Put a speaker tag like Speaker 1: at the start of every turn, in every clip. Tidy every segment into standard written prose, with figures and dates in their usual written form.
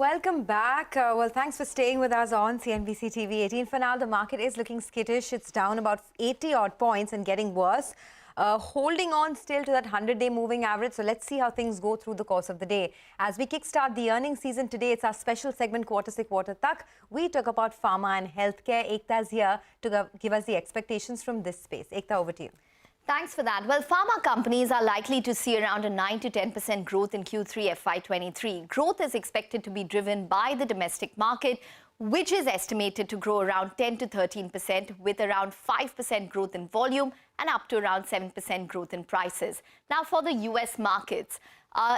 Speaker 1: Welcome back. Well, thanks for staying with us on CNBC TV18. For now, the market is looking skittish. It's down about 80 odd points and getting worse. Holding on still to that 100-day moving average. So let's see how things go through the course of the day. As we kickstart the earnings season today, it's our special segment, Quarter Se Quarter Tak. We talk about pharma and healthcare. Ekta is here to give us the expectations from this space. Ekta, over to you.
Speaker 2: Thanks for that. Well, pharma companies are likely to see around a 9 to 10% growth in Q3 FY23. Growth is expected to be driven by the domestic market, which is estimated to grow around 10 to 13%, with around 5% growth in volume and up to around 7% growth in prices. Now, for the US markets,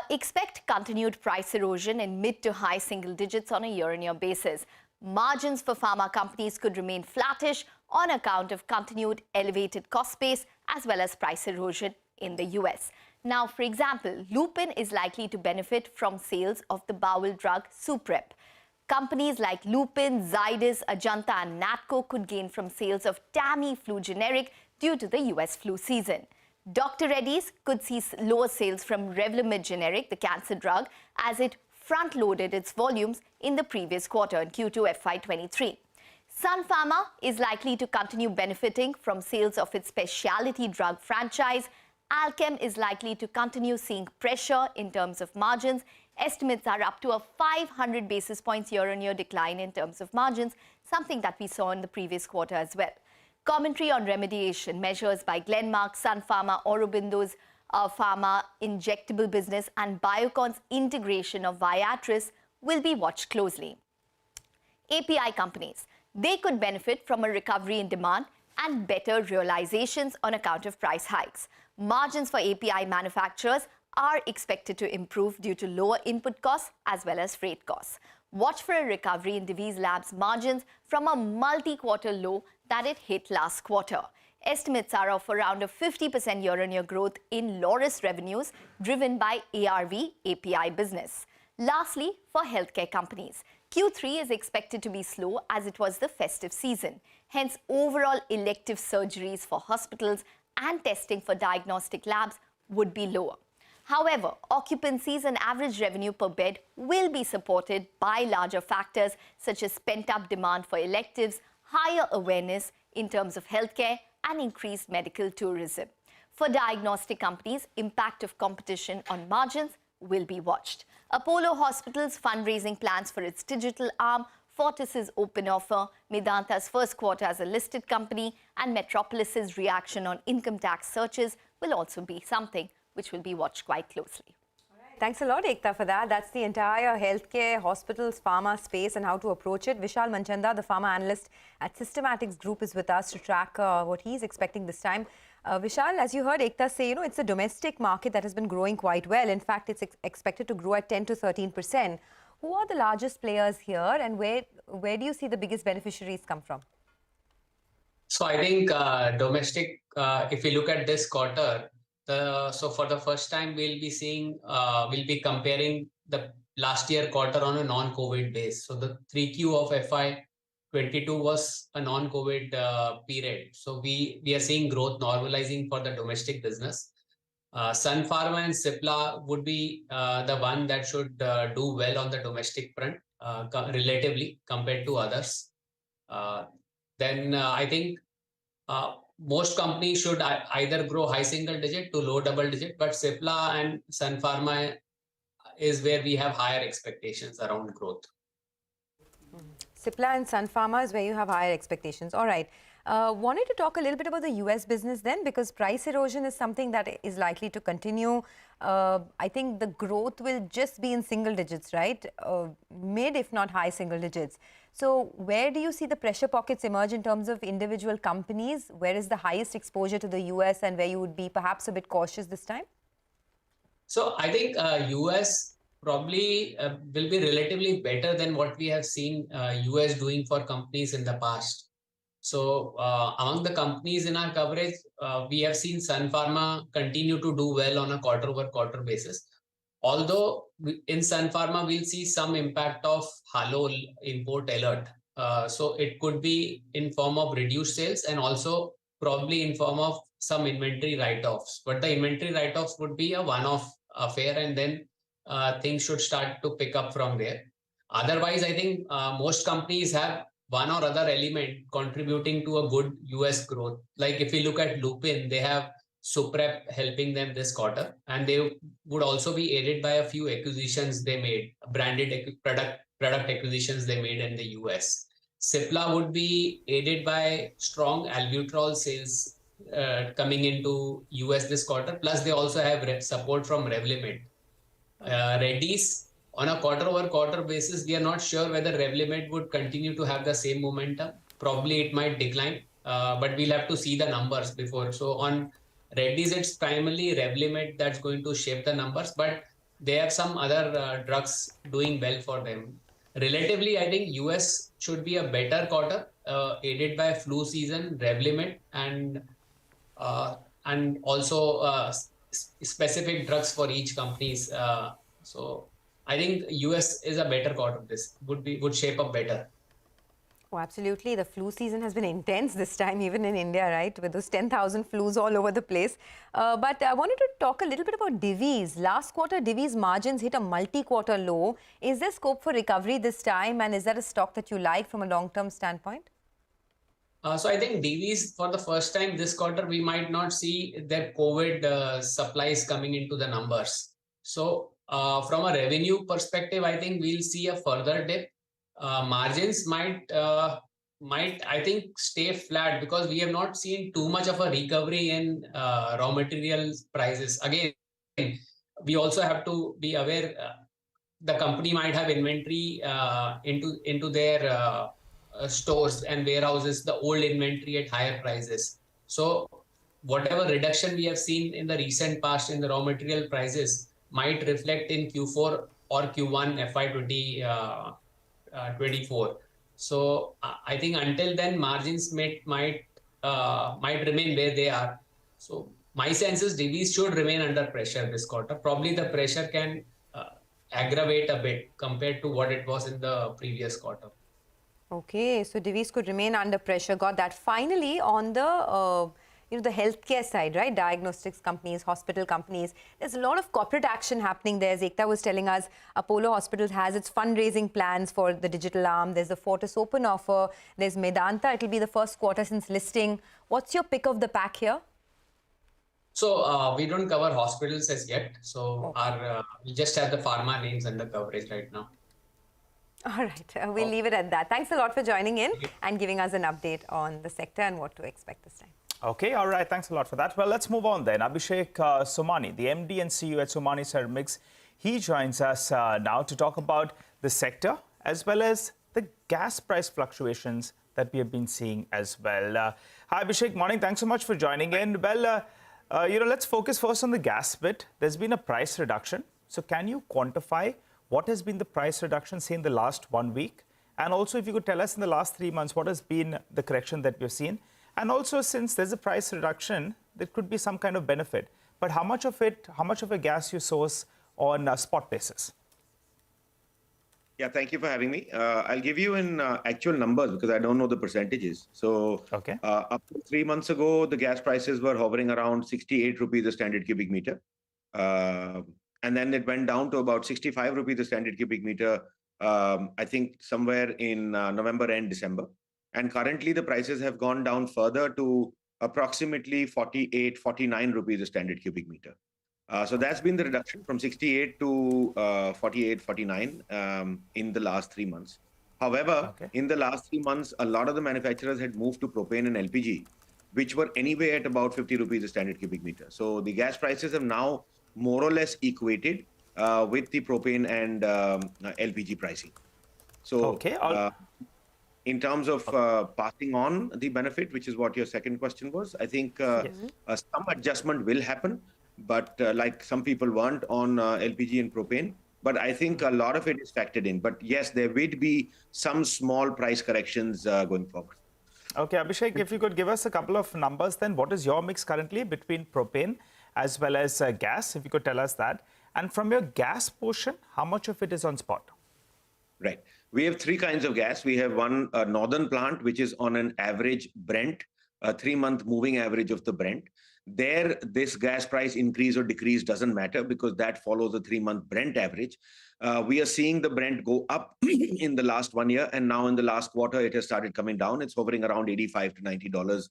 Speaker 2: expect continued price erosion in mid to high single digits on a year-on-year basis. Margins for pharma companies could remain flattish on account of continued elevated cost base as well as price erosion in the US. Now, for example, Lupin is likely to benefit from sales of the bowel drug Suprep. Companies like Lupin, Zydus, Ajanta and Natco could gain from sales of Tamiflu generic due to the US flu season. Dr. Reddy's could see lower sales from Revlimid generic, the cancer drug, as it front-loaded its volumes in the previous quarter in Q2 FY23. Sun Pharma is likely to continue benefiting from sales of its specialty drug franchise. Alchem is likely to continue seeing pressure in terms of margins. Estimates are up to a 500 basis points year-on-year decline in terms of margins, something that we saw in the previous quarter as well. Commentary on remediation measures by Glenmark, Sun Pharma, Aurobindo's pharma injectable business and Biocon's integration of Viatris will be watched closely. API companies, they could benefit from a recovery in demand and better realizations on account of price hikes. Margins for API manufacturers are expected to improve due to lower input costs as well as freight costs. Watch for a recovery in Divi's Labs margins from a multi-quarter low that it hit last quarter. Estimates are of around a 50% year-on-year growth in Loris revenues driven by ARV API business. Lastly, for healthcare companies, Q3 is expected to be slow as it was the festive season. Hence, overall elective surgeries for hospitals and testing for diagnostic labs would be lower. However, occupancies and average revenue per bed will be supported by larger factors such as pent-up demand for electives, higher awareness in terms of healthcare, and increased medical tourism. For diagnostic companies, impact of competition on margins will be watched. Apollo Hospitals' fundraising plans for its digital arm, Fortis's open offer, Medanta's first quarter as a listed company, and Metropolis's reaction on income tax searches will also be something which will be watched quite closely.
Speaker 1: Thanks a lot, Ekta, for that. That's the entire healthcare, hospitals, pharma space and how to approach it. Vishal Manchanda, the pharma analyst at Systematics Group, is with us to track what he's expecting this time. Vishal, as you heard Ekta say, it's a domestic market that has been growing quite well. In fact, it's expected to grow at 10 to 13%. Who are the largest players here and where do you see the biggest beneficiaries come from?
Speaker 3: So I think domestic, if we look at this quarter, so for the first time, we'll be comparing the last year quarter on a non-COVID base. So the 3Q of FY22 was a non-COVID period. So we are seeing growth normalizing for the domestic business. Sun Pharma and Cipla would be the one that should do well on the domestic front relatively compared to others. Then I think most companies should either grow high single digit to low double digit, but Cipla and Sun Pharma is where we have higher expectations around growth.
Speaker 1: Cipla and Sun Pharma is where you have higher expectations. All right. Wanted to talk a little bit about the US business then, because price erosion is something that is likely to continue. I think the growth will just be in single digits, right? Mid, if not high single digits. So where do you see the pressure pockets emerge in terms of individual companies? Where is the highest exposure to the US and where you would be perhaps a bit cautious this time?
Speaker 3: So I think US probably will be relatively better than what we have seen US doing for companies in the past. So among the companies in our coverage, we have seen Sun Pharma continue to do well on a quarter-over-quarter basis. Although in Sun Pharma, we'll see some impact of Halo import alert. So it could be in form of reduced sales and also probably in form of some inventory write-offs. But the inventory write-offs would be a one-off affair and then things should start to pick up from there. Otherwise, I think most companies have one or other element contributing to a good US growth. Like if you look at Lupin, they have Suprep helping them this quarter, and they would also be aided by a few acquisitions they made, product acquisitions they made in the US. Cipla would be aided by strong albuterol sales coming into US this quarter. Plus, they also have support from Revlimid. Reddy's, on a quarter-over-quarter basis, we are not sure whether Revlimid would continue to have the same momentum. Probably it might decline, but we'll have to see the numbers before. So on Reddy's, it's primarily Revlimid that's going to shape the numbers, but they have some other drugs doing well for them. Relatively, I think US should be a better quarter, aided by flu season, Revlimid, and also specific drugs for each companies. So I think US is a better quarter. This would shape up better.
Speaker 1: Oh, absolutely. The flu season has been intense this time, even in India, right? With those 10,000 flus all over the place. But I wanted to talk a little bit about Divi's. Last quarter, Divi's margins hit a multi-quarter low. Is there scope for recovery this time? And is that a stock that you like from a long-term standpoint?
Speaker 3: So I think Divi's, for the first time this quarter, we might not see their COVID supplies coming into the numbers. So from a revenue perspective, I think we'll see a further dip. Margins might I think stay flat because we have not seen too much of a recovery in raw material prices. Again, we also have to be aware the company might have inventory into their stores and warehouses, the old inventory at higher prices. So whatever reduction we have seen in the recent past in the raw material prices might reflect in Q4 or Q1 FY20 24. So I think until then margins might remain where they are. So my sense is Divi's should remain under pressure this quarter. Probably the pressure can aggravate a bit compared to what it was in the previous quarter.
Speaker 1: Okay, so Divi's could remain under pressure. Got that. Finally, on the the healthcare side, right? Diagnostics companies, hospital companies. There's a lot of corporate action happening there. As Ekta was telling us, Apollo Hospitals has its fundraising plans for the digital arm. There's the Fortis Open offer. There's Medanta. It'll be the first quarter since listing. What's your pick of the pack here?
Speaker 3: So we don't cover hospitals as yet. So we just have the pharma names and the coverage right now.
Speaker 1: All right, we'll leave it at that. Thanks a lot for joining in and giving us an update on the sector and what to expect this time.
Speaker 4: Okay, all right. Thanks a lot for that. Well, let's move on then. Abhishek Somani, the MD and CEO at Somani Ceramics, he joins us now to talk about the sector as well as the gas price fluctuations that we have been seeing as well. Hi, Abhishek. Morning. Thanks so much for joining in. Well, let's focus first on the gas bit. There's been a price reduction. So can you quantify what has been the price reduction, say, in the last 1 week? And also, if you could tell us in the last 3 months, what has been the correction that we've seen? And also, since there's a price reduction, there could be some kind of benefit. But how much of a gas you source on a spot basis?
Speaker 5: Yeah, thank you for having me. I'll give you in actual numbers because I don't know the percentages. So up to 3 months ago, the gas prices were hovering around 68 rupees a standard cubic meter. And then it went down to about 65 rupees a standard cubic meter, I think somewhere in November and December. And currently the prices have gone down further to approximately 48, 49 rupees a standard cubic meter. So that's been the reduction from 68 to 48, 49 in the last 3 months. However, in the last 3 months, a lot of the manufacturers had moved to propane and LPG, which were anyway at about 50 rupees a standard cubic meter. So the gas prices have now more or less equated with the propane and LPG pricing. So in terms of passing on the benefit, which is what your second question was, I think some adjustment will happen, but like some people want on LPG and propane, but I think a lot of it is factored in. But yes, there will be some small price corrections going forward.
Speaker 4: Okay, Abhishek, if you could give us a couple of numbers, then what is your mix currently between propane as well as gas, if you could tell us that. And from your gas portion, how much of it is on spot?
Speaker 5: Right. We have 3 kinds of gas. We have one northern plant, which is on an average Brent, a 3-month moving average of the Brent. There, this gas price increase or decrease doesn't matter because that follows the 3-month Brent average. We are seeing the Brent go up in the last 1 year, and now in the last quarter, it has started coming down. It's hovering around $85 to $90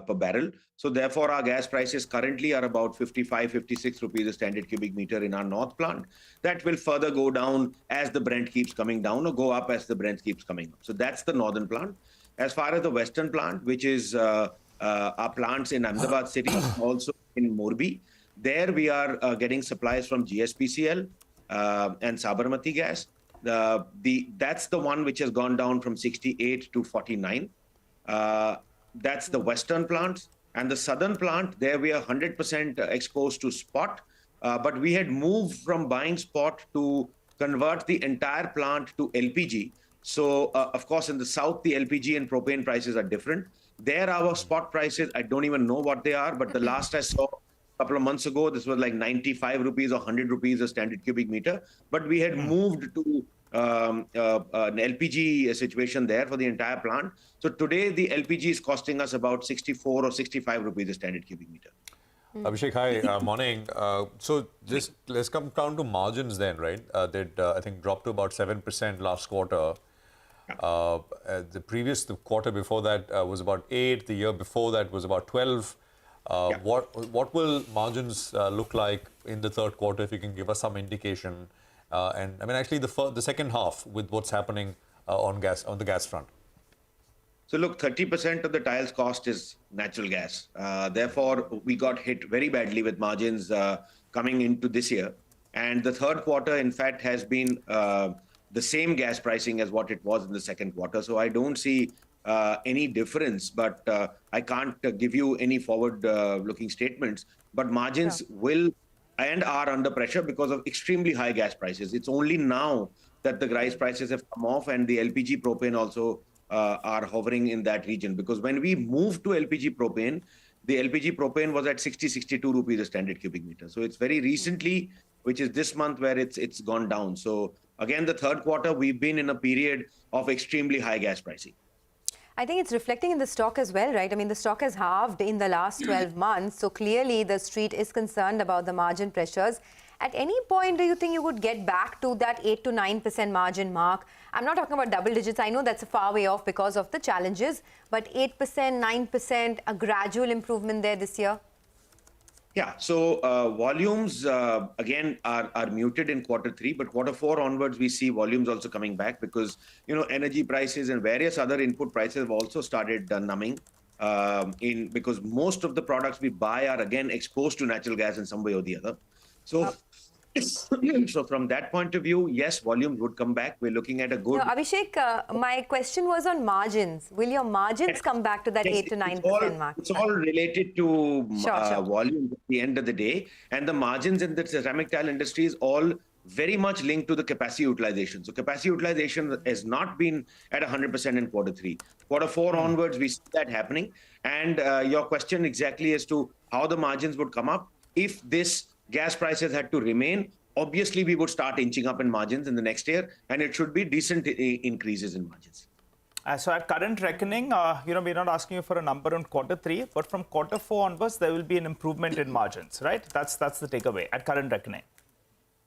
Speaker 5: per barrel. So therefore, our gas prices currently are about 55, 56 rupees a standard cubic meter in our north plant. That will further go down as the Brent keeps coming down, or go up as the Brent keeps coming up. So that's the northern plant. As far as the western plant, which is our plants in Ahmedabad city, also in Morbi, there we are getting supplies from GSPCL and Sabarmati gas. That's the one which has gone down from 68 to 49. That's the western plant. And the southern plant, there we are 100% exposed to spot. But we had moved from buying spot to convert the entire plant to LPG. So, of course, in the south, the LPG and propane prices are different. There, our spot prices, I don't even know what they are, but the last I saw a couple of months ago, this was like 95 rupees or 100 rupees a standard cubic meter. But we had moved to an LPG situation there for the entire plant. So today, the LPG is costing us about 64 or 65 rupees a standard cubic meter.
Speaker 6: Abhishek, hi, morning. So just let's come down to margins then, right? That I think dropped to about 7% last quarter. The quarter before that was about 8. The year before that was about 12. What will margins look like in the third quarter, if you can give us some indication? And I mean, actually, the second half with what's happening on the gas front.
Speaker 5: So look, 30% of the tiles cost is natural gas. Therefore, we got hit very badly with margins coming into this year. And the third quarter, in fact, has been the same gas pricing as what it was in the second quarter. So I don't see any difference, but I can't give you any forward-looking statements. But margins will and are under pressure because of extremely high gas prices. It's only now that the gas prices have come off, and the LPG propane also are hovering in that region. Because when we moved to LPG propane, the LPG propane was at 62 rupees a standard cubic meter. So it's very recently, which is this month, where it's gone down. So again, the third quarter, we've been in a period of extremely high gas pricing.
Speaker 1: I think it's reflecting in the stock as well, right? I mean, the stock has halved in the last 12 months. So clearly, the street is concerned about the margin pressures. At any point, do you think you would get back to that 8 to 9% margin mark? I'm not talking about double digits. I know that's a far way off because of the challenges. But 8%, 9%, a gradual improvement there this year?
Speaker 5: Yeah, so volumes, again, are muted in quarter 3, but quarter 4 onwards, we see volumes also coming back because, energy prices and various other input prices have also started numbing because most of the products we buy are, again, exposed to natural gas in some way or the other. So, so from that point of view, yes, volumes would come back. We're looking at a good...
Speaker 1: No, Abhishek, my question was on margins. Will your margins come back to that 8 to 9% mark?
Speaker 5: It's all related to volume at the end of the day. And the margins in the ceramic tile industry is all very much linked to the capacity utilization. So capacity utilization has not been at 100% in quarter 3. Quarter 4 onwards, we see that happening. And your question exactly as to how the margins would come up, if this gas prices had to remain, obviously we would start inching up in margins in the next year, and it should be decent increases in margins.
Speaker 4: So at current reckoning, we're not asking you for a number on quarter 3, but from quarter 4 onwards, there will be an improvement in margins, right? That's the takeaway at current reckoning.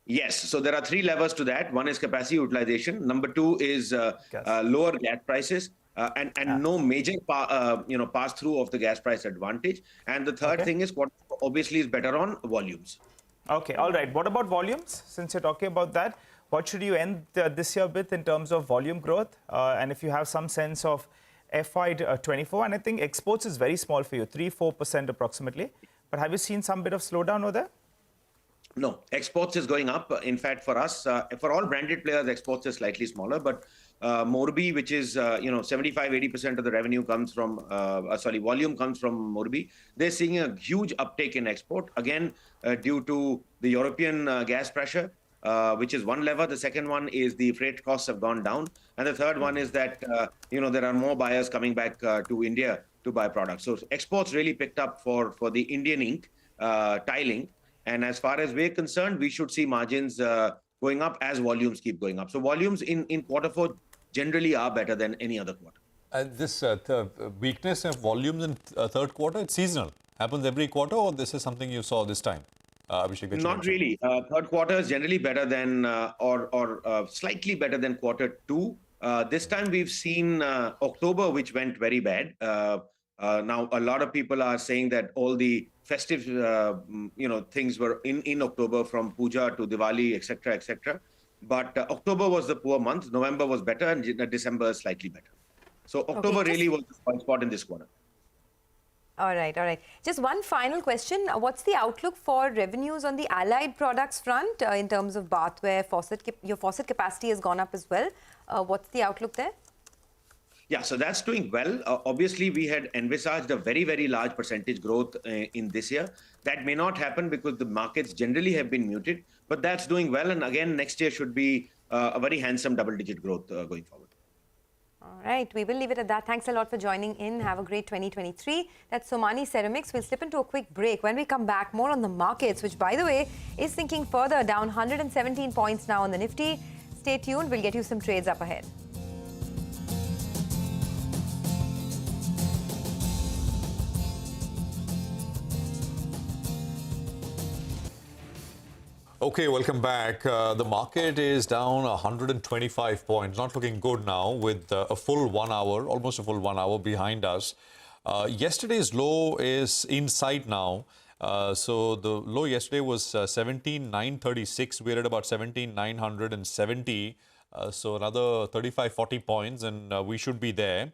Speaker 5: Yes. So there are 3 levers to that. One is capacity utilization. Number 2 is lower gas prices. And no major pass through of the gas price advantage. And the third thing is what obviously is better on volumes.
Speaker 4: Okay, all right. What about volumes? Since you're talking about that, what should you end this year with in terms of volume growth? And if you have some sense of FY24, and I think exports is very small for you, 3-4% approximately. But have you seen some bit of slowdown over there?
Speaker 5: No, exports is going up. In fact, for us, for all branded players, exports is slightly smaller. But Morbi, which is 75-80% of the revenue comes from volume comes from Morbi. They're seeing a huge uptake in export again due to the European gas pressure, which is one lever. The second one is the freight costs have gone down, and the third one is that there are more buyers coming back to India to buy products. So exports really picked up for the Indian ink tiling. And as far as we're concerned, we should see margins going up as volumes keep going up. So volumes in quarter 4 generally are better than any other quarter.
Speaker 6: And this weakness of volumes in third quarter, it's seasonal. happens every quarter, or this is something you saw this time? Abhishek, that you
Speaker 5: Not
Speaker 6: mentioned?
Speaker 5: really. Third quarter is generally better than or slightly better than quarter two. This time we've seen October, which went very bad. Now a lot of people are saying that all the festive, things were in October, from Puja to Diwali, etc., etc. But October was the poor month. November was better, and December is slightly better. So October really was the spoil spot in this quarter.
Speaker 1: All right, all right. Just one final question. What's the outlook for revenues on the allied products front in terms of bathware, faucet? Your faucet capacity has gone up as well. What's the outlook there?
Speaker 5: Yeah, so that's doing well. Obviously, we had envisaged a very, very large percentage growth in this year. That may not happen because the markets generally have been muted, but that's doing well. And again, next year should be a very handsome double-digit growth going forward.
Speaker 1: All right, we will leave it at that. Thanks a lot for joining in. Have a great 2023. That's Somani Ceramics. We'll slip into a quick break. When we come back, more on the markets, which, by the way, is sinking further, down 117 points now on the Nifty. Stay tuned. We'll get you some trades up ahead.
Speaker 6: Okay, welcome back. The market is down 125 points. Not looking good now, with a full 1 hour, almost a full 1 hour behind us. Yesterday's low is in sight now. So the low yesterday was 17,936. We're at about 17,970. So another 35-40 points, and we should be there.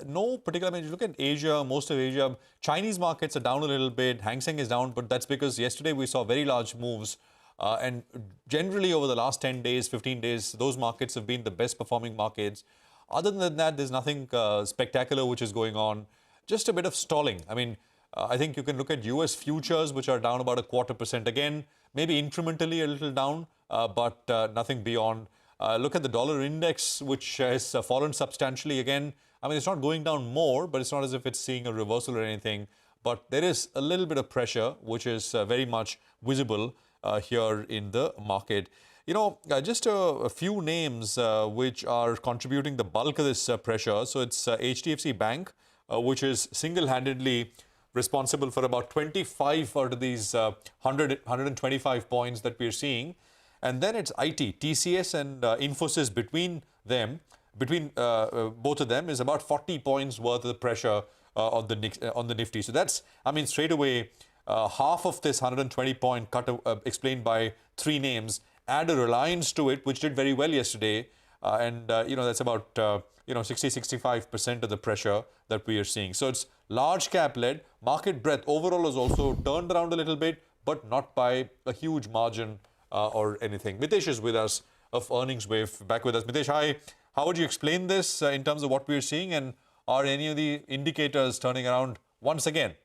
Speaker 6: No particular, I mean, you look at Asia, most of Asia, Chinese markets are down a little bit, Hang Seng is down, but that's because yesterday we saw very large moves. And generally over the last 10 days, 15 days, those markets have been the best performing markets. Other than that, there's nothing spectacular which is going on. Just a bit of stalling. I mean, I think you can look at US futures, which are down about 0.25% again, maybe incrementally a little down, but nothing beyond. Look at the dollar index, which has fallen substantially again. I mean, it's not going down more, but it's not as if it's seeing a reversal or anything. But there is a little bit of pressure, which is very much visible here in the market. You know, just a few names which are contributing the bulk of this pressure. So it's HDFC Bank, which is single-handedly responsible for about 25 out of these 125 points that we're seeing. And then it's IT, TCS and Infosys. Between them, both of them, is about 40 points worth of the pressure on the Nifty. So that's, I mean, straight away, half of this 120 point cut explained by three names. Add a Reliance to it, which did very well yesterday, and that's about 60-65% of the pressure that we are seeing. So it's large cap led. Market breadth overall has also turned around a little bit, but not by a huge margin or anything. Mitesh is with us of Earnings Wave, back with us. Mitesh, hi. How would you explain this in terms of what we're seeing, and are any of the indicators turning around once again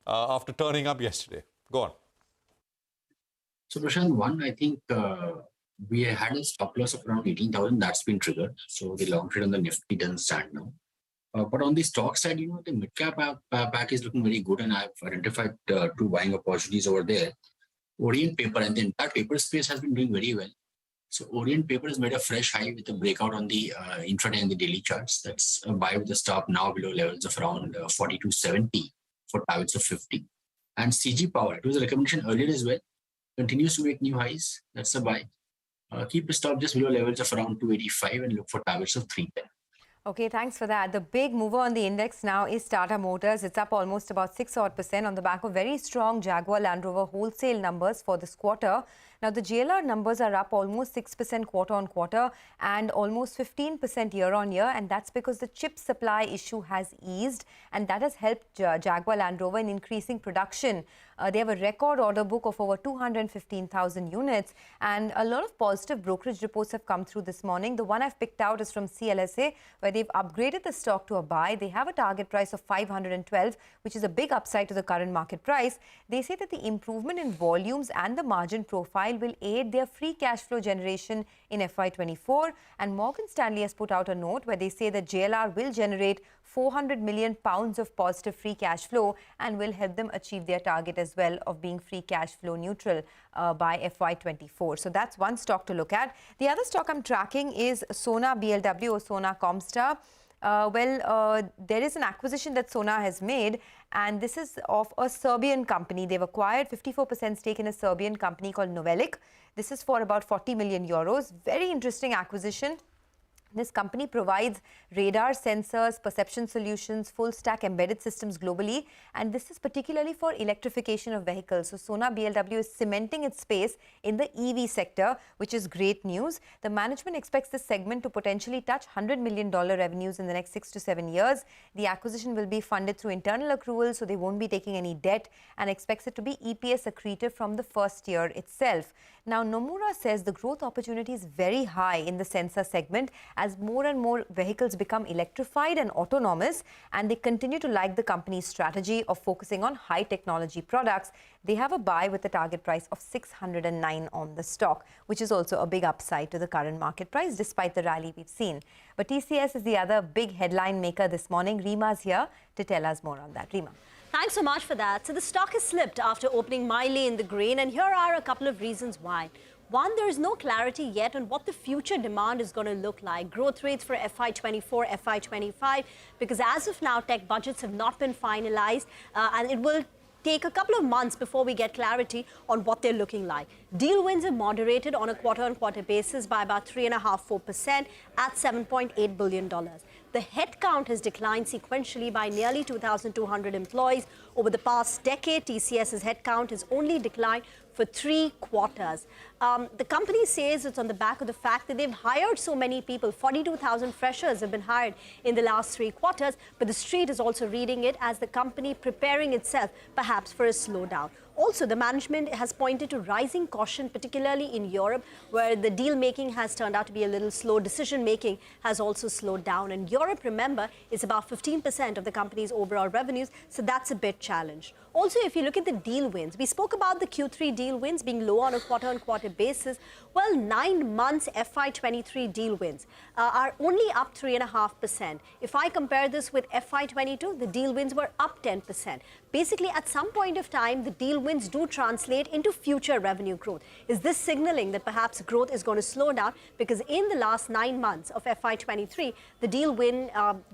Speaker 6: after turning up yesterday? Go on.
Speaker 7: So Prashant, one, I think we had a stop loss of around 18,000. That's been triggered. So the long trade on the Nifty doesn't stand now. But on the stock side, the mid-cap pack is looking very good, and I've identified two buying opportunities over there. Orient Paper and the entire paper space has been doing very well. So Orient Paper has made a fresh high with a breakout on the intraday and the daily charts. That's a buy with a stop now below levels of around 42.70 for targets of 50. And CG Power, it was a recommendation earlier as well, continues to make new highs. That's a buy. Keep the stop just below levels of around 285 and look for targets of 310.
Speaker 1: Okay, thanks for that. The big mover on the index now is Tata Motors. It's up almost about 6% on the back of very strong Jaguar Land Rover wholesale numbers for this quarter. Now, the JLR numbers are up almost 6% quarter on quarter and almost 15% year on year. And that's because the chip supply issue has eased, and that has helped Jaguar Land Rover in increasing production. They have a record order book of over 215,000 units, and a lot of positive brokerage reports have come through this morning. The one I've picked out is from CLSA, where they've upgraded the stock to a buy. They have a target price of 512, which is a big upside to the current market price. They say that the improvement in volumes and the margin profile will aid their free cash flow generation in FY24. And Morgan Stanley has put out a note where they say that JLR will generate £400 million of positive free cash flow and will help them achieve their target as well of being free cash flow neutral by FY24. So that's one stock to look at. The other stock I'm tracking is Sona BLW or Sona Comstar. There is an acquisition that Sona has made, and this is of a Serbian company. They've acquired 54% stake in a Serbian company called Novelic. This is for about 40 million euros. Very interesting acquisition. This company provides radar, sensors, perception solutions, full-stack embedded systems globally, and this is particularly for electrification of vehicles. So Sona BLW is cementing its space in the EV sector, which is great news. The management expects this segment to potentially touch $100 million revenues in the next 6 to 7 years. The acquisition will be funded through internal accruals, so they won't be taking any debt, and expects it to be EPS accretive from the first year itself. Now, Nomura says the growth opportunity is very high in the sensor segment as more and more vehicles become electrified and autonomous, and they continue to like the company's strategy of focusing on high technology products. They have a buy with a target price of 609 on the stock, which is also a big upside to the current market price despite the rally we've seen. But TCS is the other big headline maker this morning. Reema's here to tell us more on that. Reema.
Speaker 8: Thanks so much for that. So the stock has slipped after opening mildly in the green, and here are a couple of reasons why. One, there is no clarity yet on what the future demand is going to look like. Growth rates for FY24, FY25, because as of now, tech budgets have not been finalized, and it will take a couple of months before we get clarity on what they're looking like. Deal wins have moderated on a quarter-on-quarter basis by about 3.5–4% at $7.8 billion. The headcount has declined sequentially by nearly 2,200 employees. Over the past decade, TCS's headcount has only declined for 3 quarters. The company says it's on the back of the fact that they've hired so many people. 42,000 freshers have been hired in the last 3 quarters, but the street is also reading it as the company preparing itself perhaps for a slowdown. Also, the management has pointed to rising caution, particularly in Europe, where the deal making has turned out to be a little slow. Decision making has also slowed down. And Europe, remember, is about 15% of the company's overall revenues, so that's a bit challenged. Also, if you look at the deal wins, we spoke about the Q3 deal wins being low on a quarter-on-quarter basis. Well, 9 months FY23 deal wins are only up 3.5%. If I compare this with FY22, the deal wins were up 10%. Basically, at some point of time, the deal wins do translate into future revenue growth. Is this signaling that perhaps growth is going to slow down? Because in the last 9 months of FY23, the deal win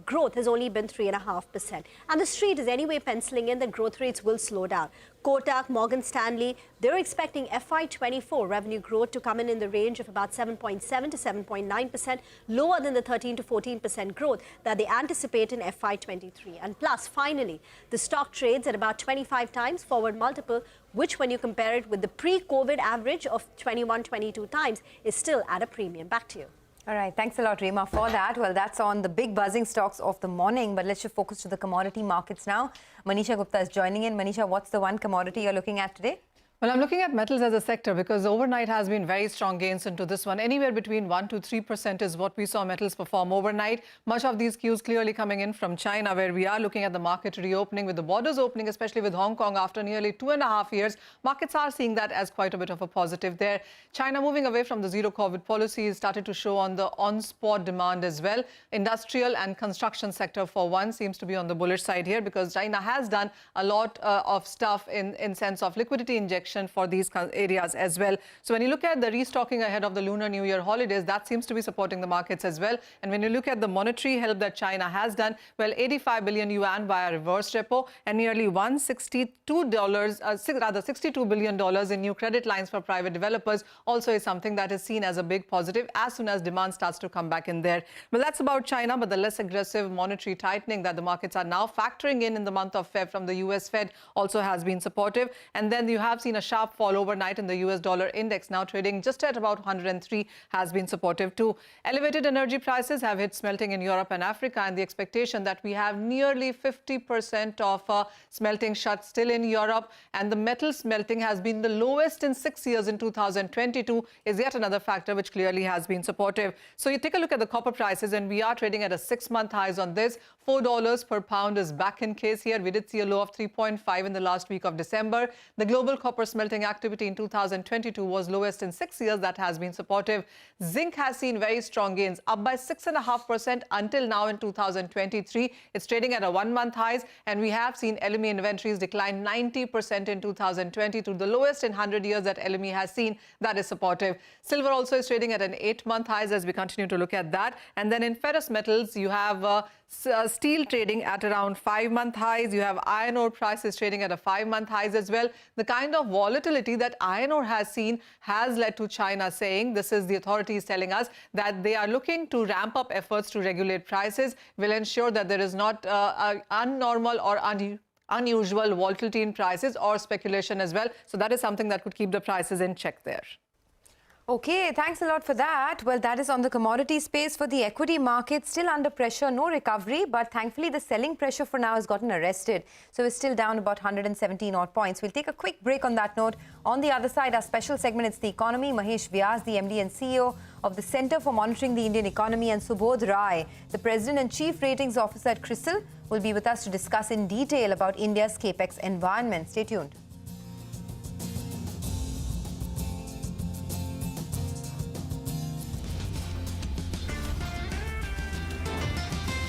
Speaker 8: growth has only been 3.5%. And the street is anyway penciling in that growth rates will slow down. Kotak, Morgan Stanley, they're expecting FY24 revenue growth to come in the range of about 7.7 to 7.9%, lower than the 13 to 14% growth that they anticipate in FY23. And plus, finally, the stock trades at about 25 times forward multiple, which when you compare it with the pre-COVID average of 21–22 times is still at a premium. Back to you.
Speaker 1: All right, thanks a lot, Reema, for that. Well, that's on the big buzzing stocks of the morning, but let's just focus to the commodity markets now. Manisha Gupta is joining in. Manisha, what's the one commodity you're looking at today?
Speaker 9: Well, I'm looking at metals as a sector because overnight has been very strong gains into this one. Anywhere between 1 to 3% is what we saw metals perform overnight. Much of these cues clearly coming in from China, where we are looking at the market reopening with the borders opening, especially with Hong Kong after nearly 2.5 years. Markets are seeing that as quite a bit of a positive there. China moving away from the zero COVID policy started to show on the on-spot demand as well. Industrial and construction sector for one seems to be on the bullish side here because China has done a lot of stuff in sense of liquidity injection for these areas as well. So when you look at the restocking ahead of the Lunar New Year holidays, that seems to be supporting the markets as well. And when you look at the monetary help that China has done, well, 85 billion yuan via reverse repo and nearly $62 billion in new credit lines for private developers also is something that is seen as a big positive as soon as demand starts to come back in there. Well, that's about China, but the less aggressive monetary tightening that the markets are now factoring in the month of Feb from the US Fed also has been supportive. And then you have seen a sharp fall overnight in the US dollar index, now trading just at about 103, has been supportive too. Elevated energy prices have hit smelting in Europe and Africa, and the expectation that we have nearly 50% of smelting shut still in Europe, and the metal smelting has been the lowest in 6 years in 2022 is yet another factor which clearly has been supportive. So you take a look at the copper prices, and we are trading at a 6-month highs on this. $4 per pound is back in case here. We did see a low of 3.5 in the last week of December. The global copper copper smelting activity in 2022 was lowest in 6 years. That has been supportive. Zinc has seen very strong gains, up by 6.5% until now in 2023. It's trading at a 1-month highs, and we have seen LME inventories decline 90% in 2020 to the lowest in 100 years that LME has seen. That is supportive. Silver also is trading at an 8-month highs as we continue to look at that. And then in ferrous metals, you have steel trading at around 5-month highs. You have iron ore prices trading at a 5-month highs as well. The kind of volatility that iron ore has seen has led to China saying, this is the authorities telling us, that they are looking to ramp up efforts to regulate prices, will ensure that there is not unnormal or unusual volatility in prices or speculation as well. So that is something that could keep the prices in check there.
Speaker 1: Okay, thanks a lot for that. Well, that is on the commodity space. For the equity market, still under pressure, no recovery, but thankfully the selling pressure for now has gotten arrested. So we're still down about 117 odd points. We'll take a quick break on that note. On the other side, our special segment, it's the economy. Mahesh Vyas, the MD and CEO of the Center for Monitoring the Indian Economy, and Subodh Rai, the President and Chief Ratings Officer at CRISIL, will be with us to discuss in detail about India's capex environment. Stay tuned.